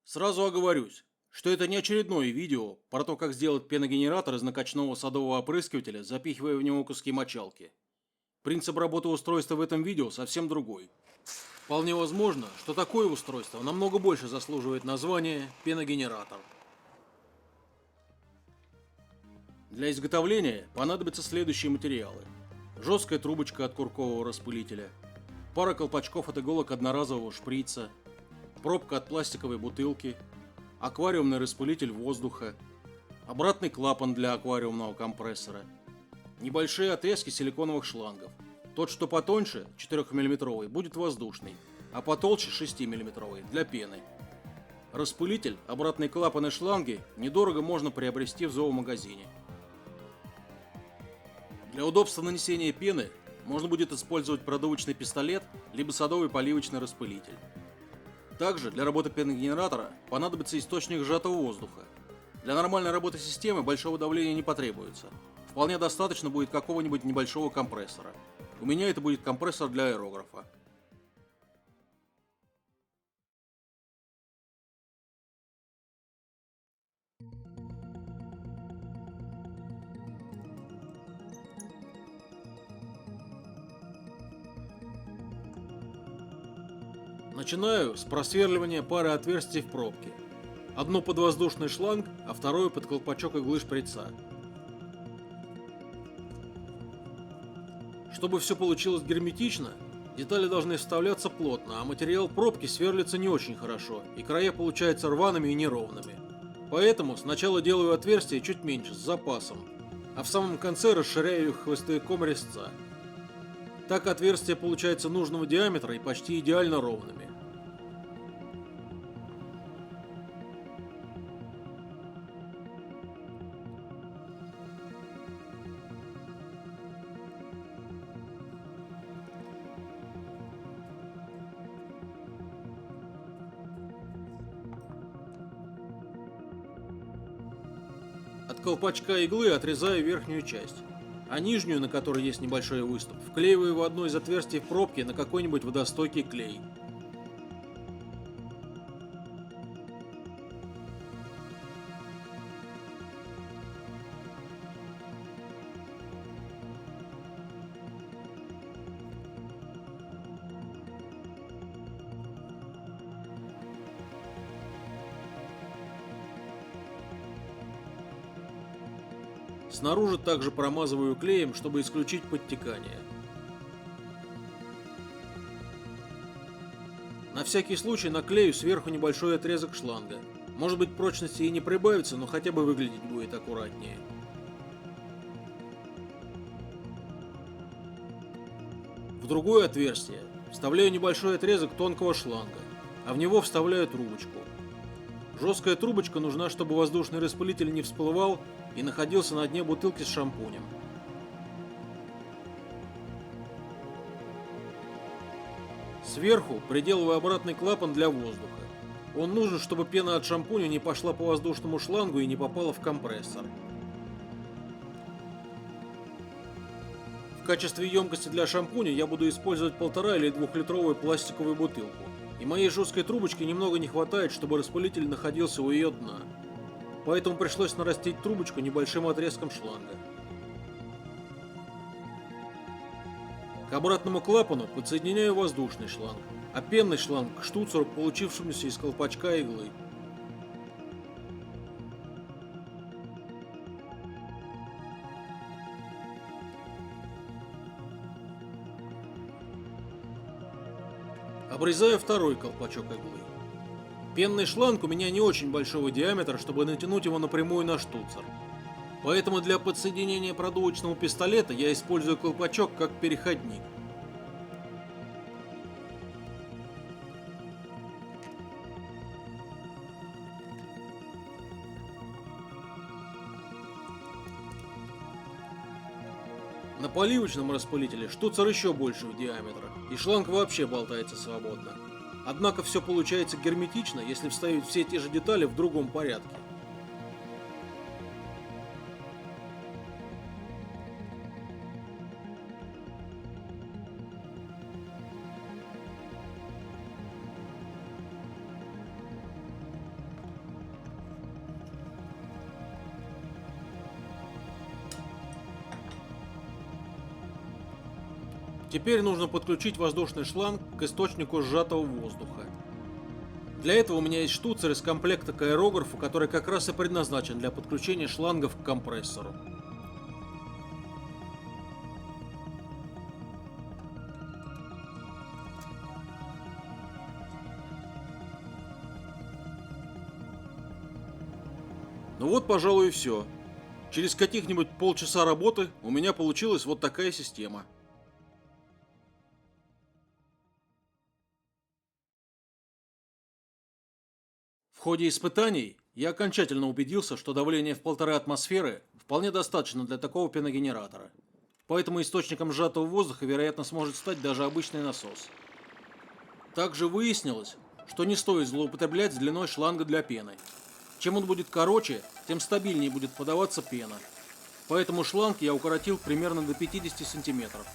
Сразу оговорюсь, что это не очередное видео про то, как сделать пеногенератор из накачанного садового опрыскивателя, запихивая в него куски мочалки. Принцип работы устройства в этом видео совсем другой. Вполне возможно, что такое устройство намного больше заслуживает названия пеногенератор. Для изготовления понадобятся следующие материалы. Жесткая трубочка от куркового распылителя, пара колпачков от иголок одноразового шприца, пробка от пластиковой бутылки, аквариумный распылитель воздуха, обратный клапан для аквариумного компрессора, небольшие отрезки силиконовых шлангов. Тот, что потоньше, 4-мм, будет воздушный, а потолще 6-мм для пены. Распылитель, обратный клапан и шланги недорого можно приобрести в зоомагазине. Для удобства нанесения пены можно будет использовать продувочный пистолет либо садовый поливочный распылитель. Также для работы пеногенератора понадобится источник сжатого воздуха. Для нормальной работы системы большого давления не потребуется. Вполне достаточно будет какого-нибудь небольшого компрессора. У меня это будет компрессор для аэрографа. Начинаю с просверливания пары отверстий в пробке. Одно под воздушный шланг, а второе под колпачок иглы шприца. Чтобы все получилось герметично, детали должны вставляться плотно, а материал пробки сверлится не очень хорошо, и края получаются рваными и неровными. Поэтому сначала делаю отверстия чуть меньше, с запасом, а в самом конце расширяю их хвостовиком резца. Так отверстия получаются нужного диаметра и почти идеально ровными. От колпачка иглы отрезаю верхнюю часть, а нижнюю, на которой есть небольшой выступ, вклеиваю в одно из отверстий в пробке на какой-нибудь водостойкий клей. Снаружи также промазываю клеем, чтобы исключить подтекание. На всякий случай наклею сверху небольшой отрезок шланга. Может быть, прочности и не прибавится, но хотя бы выглядеть будет аккуратнее. В другое отверстие вставляю небольшой отрезок тонкого шланга, а в него вставляю трубочку. Жесткая трубочка нужна, чтобы воздушный распылитель не всплывал и находился на дне бутылки с шампунем. Сверху приделываю обратный клапан для воздуха. Он нужен, чтобы пена от шампуня не пошла по воздушному шлангу и не попала в компрессор. В качестве емкости для шампуня я буду использовать 1,5 или 2-литровую пластиковую бутылку. И моей жесткой трубочки немного не хватает, чтобы распылитель находился у ее дна. Поэтому пришлось нарастить трубочку небольшим отрезком шланга. К обратному клапану подсоединяю воздушный шланг, а пенный шланг к штуцеру, получившемуся из колпачка иглы. Обрезаю второй колпачок иглы. Пенный шланг у меня не очень большого диаметра, чтобы натянуть его напрямую на штуцер. Поэтому для подсоединения продувочного пистолета я использую колпачок как переходник. На поливочном распылителе штуцер еще большего диаметра, и шланг вообще болтается свободно. Однако все получается герметично, если вставить все те же детали в другом порядке. Теперь нужно подключить воздушный шланг к источнику сжатого воздуха. Для этого у меня есть штуцер из комплекта к аэрографу, который как раз и предназначен для подключения шлангов к компрессору. Ну вот, пожалуй, и все. Через каких-нибудь полчаса работы у меня получилась вот такая система. В ходе испытаний я окончательно убедился, что давление в 1,5 атмосферы вполне достаточно для такого пеногенератора. Поэтому источником сжатого воздуха, вероятно, сможет стать даже обычный насос. Также выяснилось, что не стоит злоупотреблять с длиной шланга для пены. Чем он будет короче, тем стабильнее будет подаваться пена. Поэтому шланг я укоротил примерно до 50 сантиметров.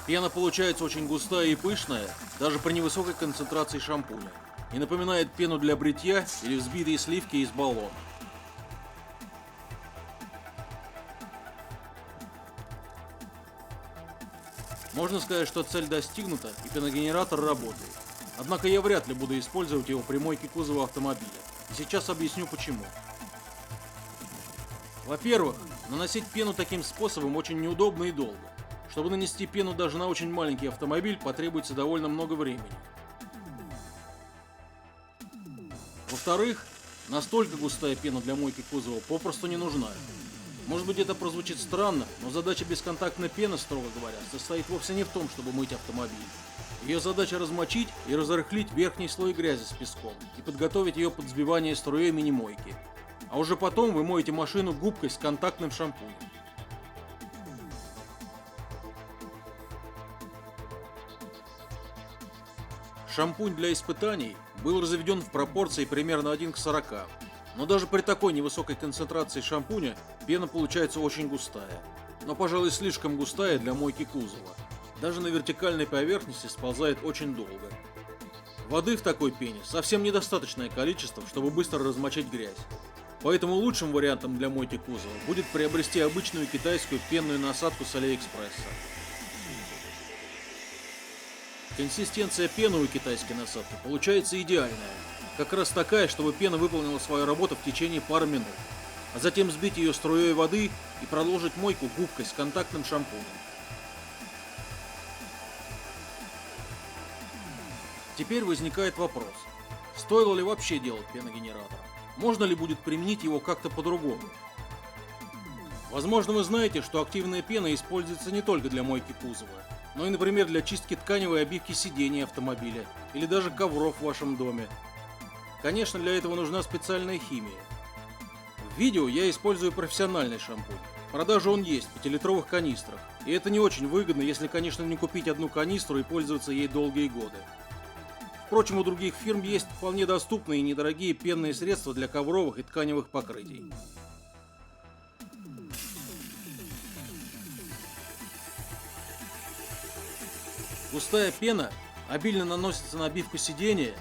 Пена получается очень густая и пышная, даже при невысокой концентрации шампуня, и напоминает пену для бритья или взбитые сливки из баллона. Можно сказать, что цель достигнута и пеногенератор работает. Однако я вряд ли буду использовать его при мойке кузова автомобиля. И сейчас объясню почему. Во-первых, наносить пену таким способом очень неудобно и долго. Чтобы нанести пену даже на очень маленький автомобиль, потребуется довольно много времени. Во-вторых, настолько густая пена для мойки кузова попросту не нужна. Может быть, это прозвучит странно, но задача бесконтактной пены, строго говоря, состоит вовсе не в том, чтобы мыть автомобиль. Ее задача размочить и разрыхлить верхний слой грязи с песком и подготовить ее под взбивание струей мини-мойки. А уже потом вы моете машину губкой с контактным шампунем. Шампунь для испытаний был разведен в пропорции примерно 1 к 40. Но даже при такой невысокой концентрации шампуня пена получается очень густая. Но, пожалуй, слишком густая для мойки кузова. Даже на вертикальной поверхности сползает очень долго. Воды в такой пене совсем недостаточное количество, чтобы быстро размочить грязь. Поэтому лучшим вариантом для мойки кузова будет приобрести обычную китайскую пенную насадку с Алиэкспресса. Консистенция пены у китайской насадки получается идеальная. Как раз такая, чтобы пена выполнила свою работу в течение пары минут. А затем сбить ее струей воды и продолжить мойку губкой с контактным шампунем. Теперь возникает вопрос. Стоило ли вообще делать пеногенератор? Можно ли будет применить его как-то по-другому? Возможно, вы знаете, что активная пена используется не только для мойки кузова, но и, например, для чистки тканевой обивки сидений автомобиля или даже ковров в вашем доме. Конечно, для этого нужна специальная химия. В видео я использую профессиональный шампунь. В продаже он есть в 5-литровых канистрах. И это не очень выгодно, если, конечно, не купить одну канистру и пользоваться ей долгие годы. Впрочем, у других фирм есть вполне доступные и недорогие пенные средства для ковровых и тканевых покрытий. Густая пена обильно наносится на обивку сидения,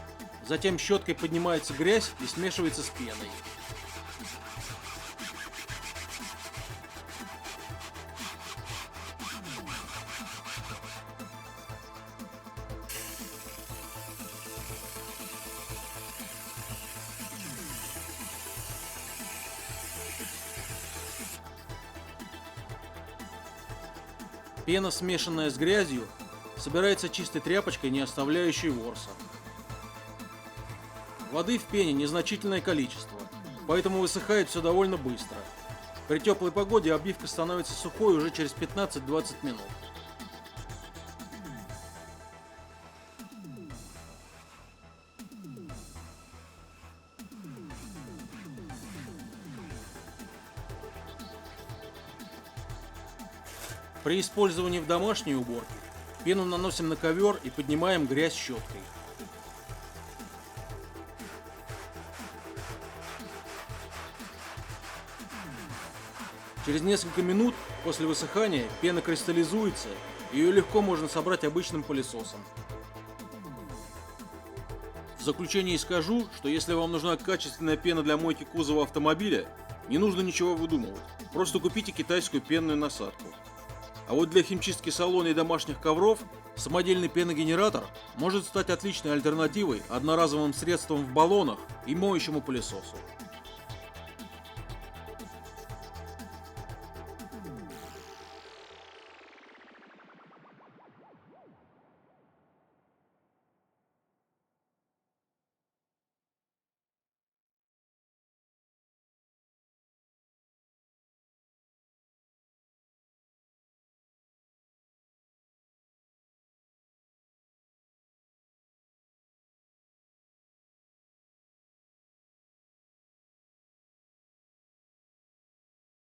затем щеткой поднимается грязь и смешивается с пеной. Пена, смешанная с грязью, собирается чистой тряпочкой, не оставляющей ворса. Воды в пене незначительное количество, поэтому высыхает все довольно быстро. При теплой погоде обивка становится сухой уже через 15-20 минут. При использовании в домашней уборке пену наносим на ковер и поднимаем грязь щеткой. Через несколько минут после высыхания пена кристаллизуется, и ее легко можно собрать обычным пылесосом. В заключение скажу, что если вам нужна качественная пена для мойки кузова автомобиля, не нужно ничего выдумывать. просто купите китайскую пенную насадку. А вот для химчистки салона и домашних ковров самодельный пеногенератор может стать отличной альтернативой одноразовым средствам в баллонах и моющему пылесосу.